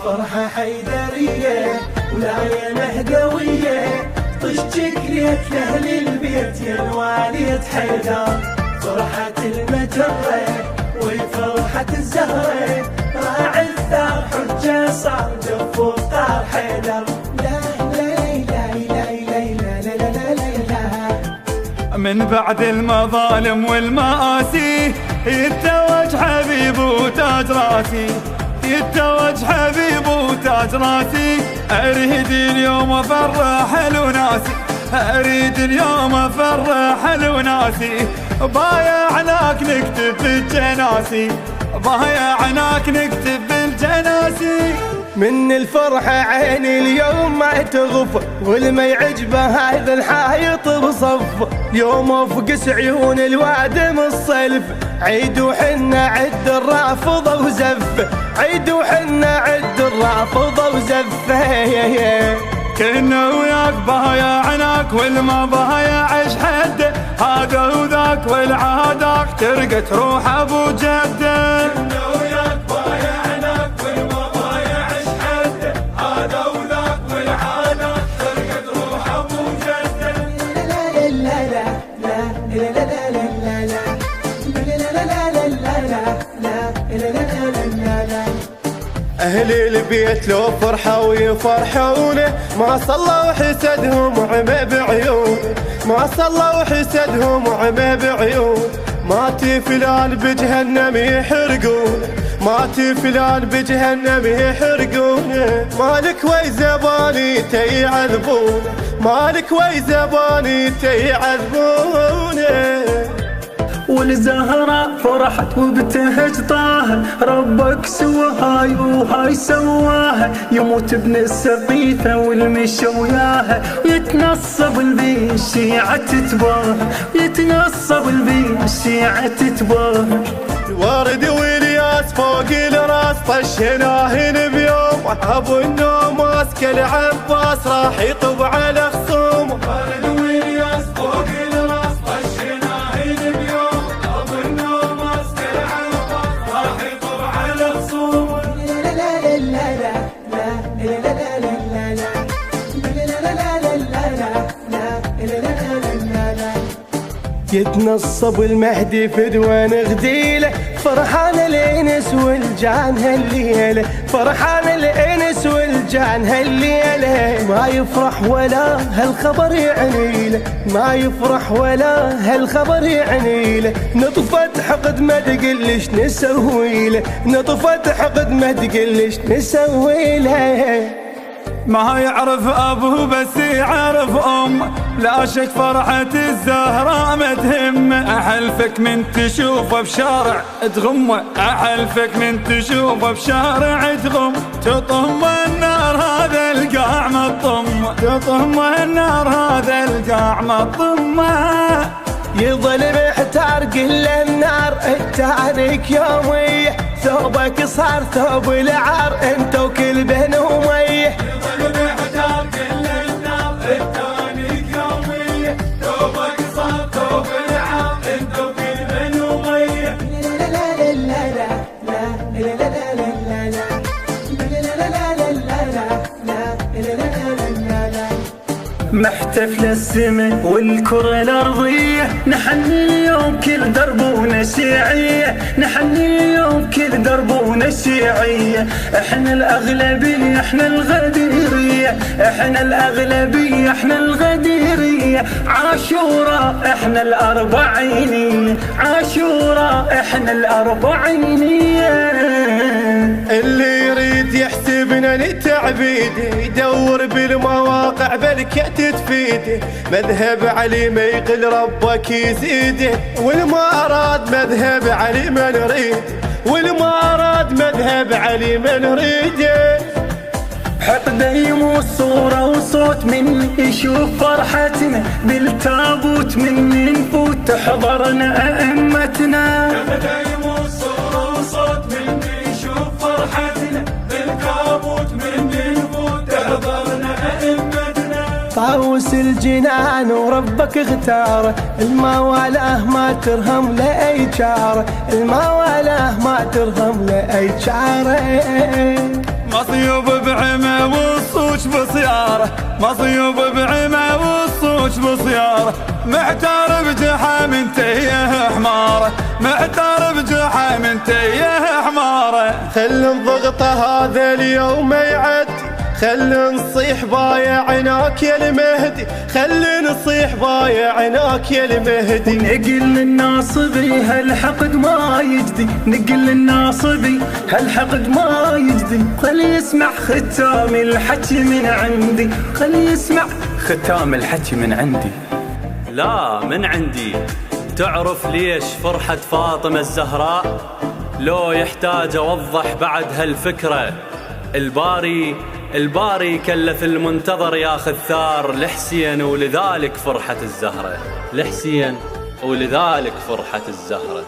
فرحة حيدرية ولاينه قوية، طش شكليت لأهل البيت يا الوالية حيدر. فرحة المجرة وفرحة الزهرة، راعي الثار حجة صار دف وطار حيدر. لا لا لا لا لا لا لا لا لا. من بعد المظالم والمآسي يتوج حبيب وتاج راسي، يتوج حبيب وتاج راسي. أريد اليوم أفرح الوناسي، أريد اليوم أفرح الوناسي. بايعناك نكتب بالجناسي، بايعناك نكتب بالجناسي. من الفرحة عيني اليوم ما تغف، والما يعجبه هذا الحايط بصف. يوم افقس عيون الوادم الصلف، عيد وحنا عد الرافضة وزف، عيد وحنا عد الرافضة وزف. كنا وياك بايعناك والما بايعش حد، هذا وذاك والعاداك ترقت روح ابو جده. كنا وياك بايعناك والما بايعش حد، هذا وذاك والعاداك ترقت روح ابو جده. لا لا لا لا لا لا لا لا لا لا لا لا لا. أهل البيت لو فرحوا ويفرحونه، ما صلوا حسدهم عمى بعيون، ما صلوا حسدهم عمى بعيون. ماتي فلان بجهنم يحرقون، ماتي فلان بجهنم يحرقون. مالك ويزباني تيعذبون، مالك ويزباني تيعذبون. والزهرة فرحت وابتهج طه، ربك سواهاي وهاي سواها. يموت ابن السقيفة والمشى وياها، ويتنصب البي الشيعة تتباهى، يتنصب البي الشيعة تتباهى. الورد والياس فوق الراس طشناهن بيوم، ابو النوم ماسك العباس راح يطب على خصوم. الورد والياس فوق الراس طشناهن بيوم، ابو النوم ماسك العباس راح يطب على خصوم. لا لا لا لا لا لا لا لا لا لا. يتنصب المهدي فدوان غديله، فرحان الانس والجان هالليله، فرحان الانس والجان هالليله. ما يفرح ولا هالخبر يعنيله، ما يفرح ولا هالخبر يعنيله. نطفت حقد ما تقلش نسويله، نطفت حقد ما تقلش نسويله. ما يعرف أبوه بس يعرف أم، لا شك فرحة الزهراء ما تهمه. أحلفك من تشوفه بشارع تغمه، أحلفك من تشوفه بشارع تغم. تطم النار هذا القاع ما تطم، تطم النار هذا القاع ما تطم. يظل محتار قل النار التارك يوميه، ثوبك صار ثوب العار انت وكل بن وميه. يظل محتار قل النار التارك يوميه، ثوبك صار ثوب العار انت وكل بن وميه. لا لا لا لا لا لا لا لا لا. محتفل السماء والكرة الأرضية، نحني اليوم كل دربنا شيعية، نحني اليوم كل دربنا الشيعية. احنا الأغلبية احنا الغديرية، احنا الأغلبية احنا الغديرية. عاشوراء احنا الأربعينية، عاشوراء احنا الأربعينية. اللي يريد يحسبنا للتعبيد يدور بالمواقع بالكت تفيده. مذهب علي ما يقل ربك يزيده، والما أراد مذهب علي ما نريد، والما أراد مذهب علي ما نريده. حق دايم صورة وصوت من يشوف فرحتنا، بالتابوت من نفوت تحضرنا أئمتنا. حق دايم صورة وصوت من يشوف فرحتنا، بالتابوت من نفوت تحضرنا أئمتنا. طاووس الجنان وربك اختاره، الموالاه ما ترهم لأي شاره، الموالاه ما ترهم لأي شاره. مصيوب بعمى والصوش بصياره، مصيوب بعمى والصوش بصياره، محتار بجحام تيه حماره، محتار بجحام تيه حماره. خل الضغط هذا اليوم يعدي، خل نصيح بايعناك يا المهدي، خل نصيح بايعناك يا المهدي. نقل للناصبي هالحقد ما يجدي، نقل للناصبي هالحقد ما يجدي. خلي يسمع ختام الحكي من عندي، خلي يسمع ختام الحكي من عندي. لا من عندي. تعرف ليش فرحة فاطمة الزهراء؟ لو يحتاج أوضح بعد هالفكرة. الباري كلف المنتظر ياخذ ثار لحسين، ولذلك فرحة الزهرة، لحسين ولذلك فرحة الزهرة.